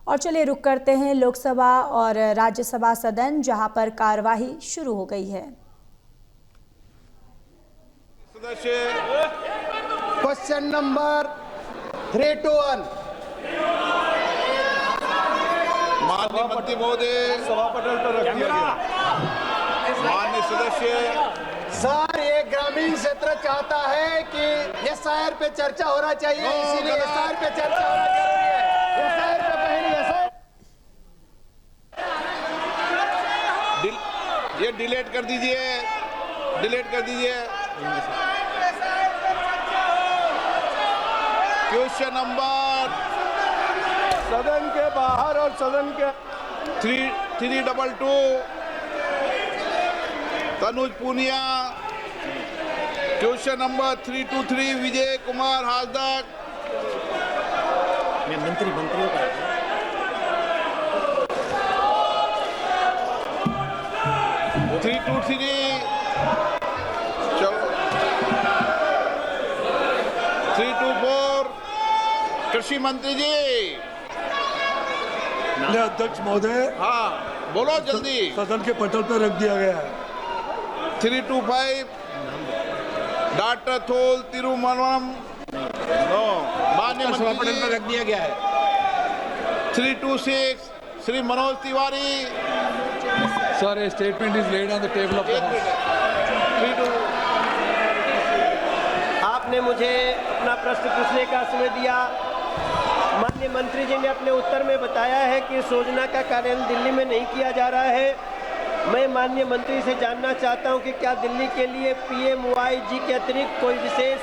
और चलिए रुक करते हैं लोकसभा और राज्यसभा सदन, जहां पर कार्यवाही शुरू हो गई है। Question number 321। माननीय मंत्री महोदय, सभापटल पर रख दिया गया। माननीय सदस्य, सर, ये ग्रामीण क्षेत्र चाहता है कि एसआईआर पे चर्चा होना चाहिए, इसीलिए एसआईआर पे चर्चा होना जरूरी है। एसआईआर पे पहले एसआईआर ये डिलीट कर दीजिए, डिलीट कर दीजिए। क्वेश्चन नंबर सदन के बाहर और सदन के 322 तनुज पूनिया। Question number 323 Vijay Kumar Hajda. मंत्री 323 चलो 324 कृषि मंत्री जी। अध्यक्ष महोदय, हाँ बोलो जल्दी। सदन के पटल पर रख दिया गया है। 325 डॉक्टर थोल तिरुमलम। माननीय मंत्री पटल पर रख दिया गया है। 326 Shri Manoj Tiwari. Sir, a statement is laid on the table of the House. आपने मुझे अपना प्रश्न पूछने का समय दिया। माननीय मंत्री जी ने अपने उत्तर में बताया है कि इस योजना का कार्यान्वयन दिल्ली में नहीं किया जा रहा है। मैं माननीय मंत्री से जानना चाहता हूं कि क्या दिल्ली के लिए PMYG के अतिरिक्त कोई विशेष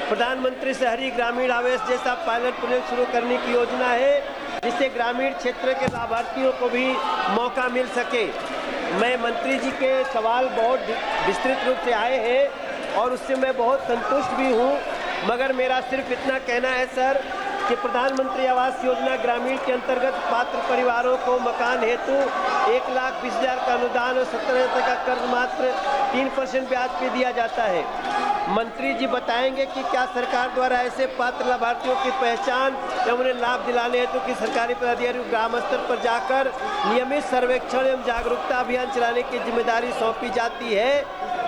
प्रधानमंत्री शहरी ग्रामीण आवास जैसा पायलट प्रोजेक्ट शुरू करने की योजना है, जिससे ग्रामीण क्षेत्र के लाभार्थियों को भी मौका मिल सके। मैं मंत्री जी के सवाल बहुत विस्तृत रूप से आए हैं और उससे मैं बहुत संतुष्ट भी हूं, मगर मेरा सिर्फ इतना कहना है सर कि प्रधानमंत्री आवास योजना ग्रामीण के अंतर्गत पात्र परिवारों को मकान हेतु 1,20,000 का अनुदान और 17,000 का कर्ज मात्र 3% ब्याज पे दिया जाता है। मंत्री जी बताएंगे कि क्या सरकार द्वारा ऐसे पात्र लाभार्थियों की पहचान या उन्हें लाभ दिलाने हेतु कि सरकारी पदाधिकारी ग्राम स्तर पर जाकर नियमित सर्वेक्षण एवं जागरूकता अभियान चलाने की जिम्मेदारी सौंपी जाती है,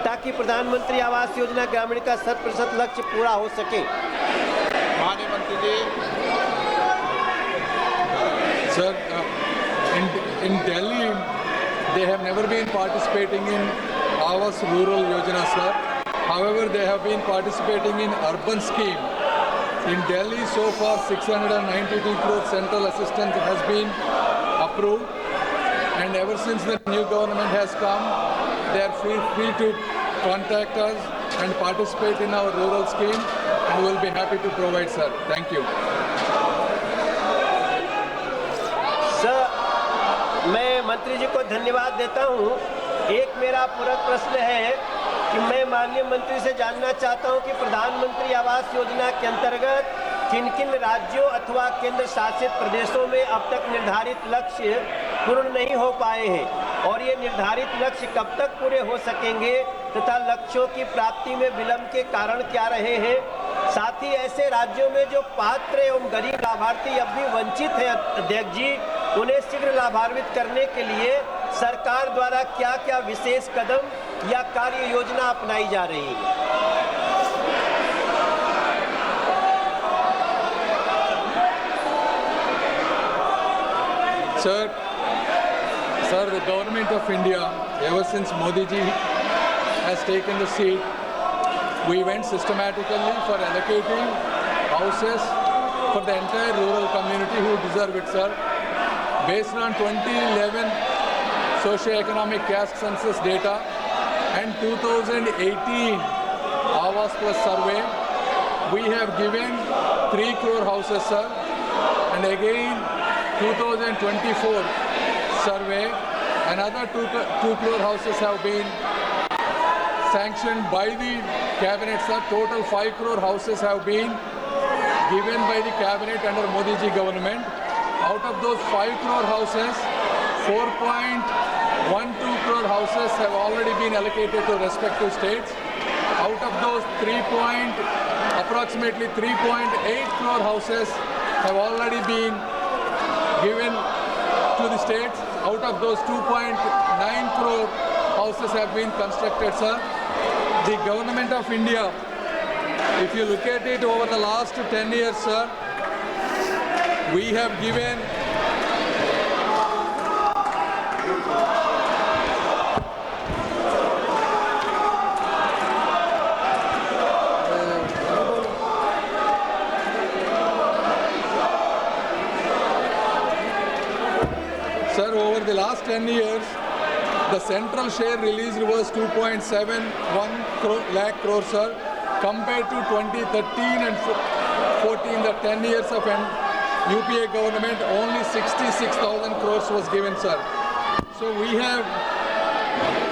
ताकि प्रधानमंत्री आवास योजना ग्रामीण का 100% लक्ष्य पूरा हो सके। माननीय मंत्री जी। Sir, in Delhi, they have never been participating in Awas Rural Yojana, sir. However, they have been participating in urban scheme. In Delhi, so far 692 crore central assistance has been approved, and ever since the new government has come, they are free to contact us and participate in our rural scheme, and we will be happy to provide, sir. Thank you. Sir, मैं मंत्री जी को धन्यवाद देता हूं। एक मेरा पूरक प्रश्न है कि मैं माननीय मंत्री से जानना चाहता हूं कि प्रधानमंत्री आवास योजना के अंतर्गत किन किन राज्यों अथवा केंद्र शासित प्रदेशों में अब तक निर्धारित लक्ष्य पूर्ण नहीं हो पाए हैं, और ये निर्धारित लक्ष्य कब तक पूरे हो सकेंगे तथा लक्ष्यों की प्राप्ति में विलंब के कारण क्या रहे हैं। साथ ही ऐसे राज्यों में जो पात्र एवं गरीब लाभार्थी अब भी वंचित हैं अध्यक्ष जी, उन्हें शीघ्र लाभान्वित करने के लिए सरकार द्वारा क्या क्या विशेष कदम या कार्य योजना अपनाई जा रही है। Sir, the government of India, ever since Modi ji has taken the seat, we went systematically for allocating houses for the entire rural community who deserve it, sir. Based on 2011 socio-economic caste census data and 2018 Awas Plus survey, we have given 3 crore houses, sir, and again 2024 survey, another 2 crore houses have been sanctioned by the cabinet, sir. Total 5 crore houses have been given by the cabinet under Modi ji government. Out of those 5 crore houses, 4.12 crore houses have already been allocated to respective states. Out of those, approximately 3.8 crore houses have already been given states. Out of those 2.9 crore houses have been constructed, sir. The government of India, if you look at it over the last 10 years, sir, we have given Sir, over the last 10 years, the central share released was 2.71 lakh crore, sir, compared to 2013 and 14, the 10 years of UPA government, only 66,000 crores was given, sir. So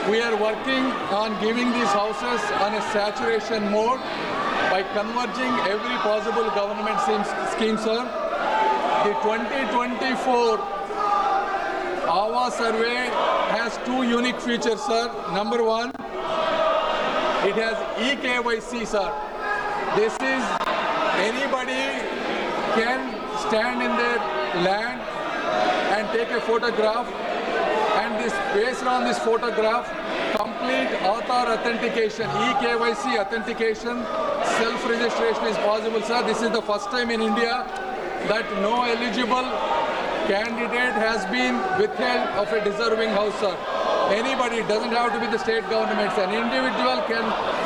we are working on giving these houses on a saturation mode by converging every possible government scheme, sir. The 2024 Awa survey has two unique features, sir. Number one, it has eKYC, sir. This is anybody can stand in their land and take a photograph, and this based on this photograph, complete Aadhaar authentication, eKYC authentication, self-registration is possible, sir. This is the first time in India that no eligible candidate has been withheld of a deserving house, sir. Anybody, it doesn't have to be the state governments. An individual can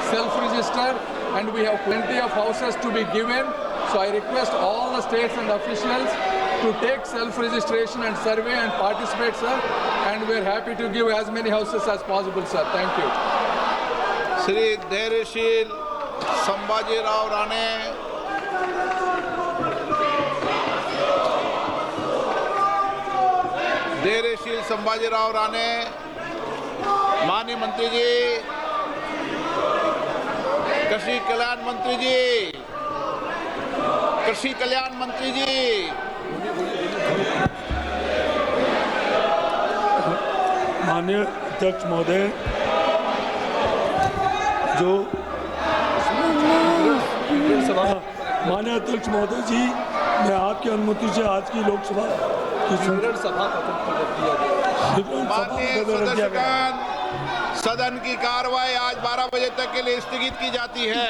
self-register, and we have plenty of houses to be given. So I request all the states and officials to take self-registration and survey and participate, sir. And we're happy to give as many houses as possible, sir. Thank you. Shri धैर्यशील संभाजीराव राणे, धैर्यशील संभाजीराव राणे, माननीय मंत्री जी, कृषि कल्याण मंत्री जी, कृषि कल्याण मंत्री जी, माननीय अध्यक्ष महोदय, जो माननीय अध्यक्ष महोदय जी, मैं आपकी अनुमति से आज की लोकसभा की माननीय सदस्यगण, सदन की कार्रवाई आज 12 बजे तक के लिए स्थगित की जाती है।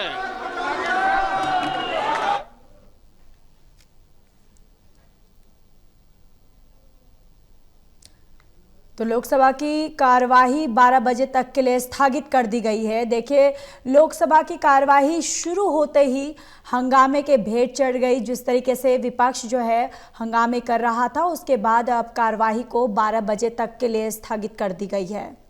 तो लोकसभा की कार्यवाही 12 बजे तक के लिए स्थगित कर दी गई है। देखिए, लोकसभा की कार्यवाही शुरू होते ही हंगामे के भेंट चढ़ गई। जिस तरीके से विपक्ष जो है हंगामे कर रहा था, उसके बाद अब कार्यवाही को 12 बजे तक के लिए स्थगित कर दी गई है।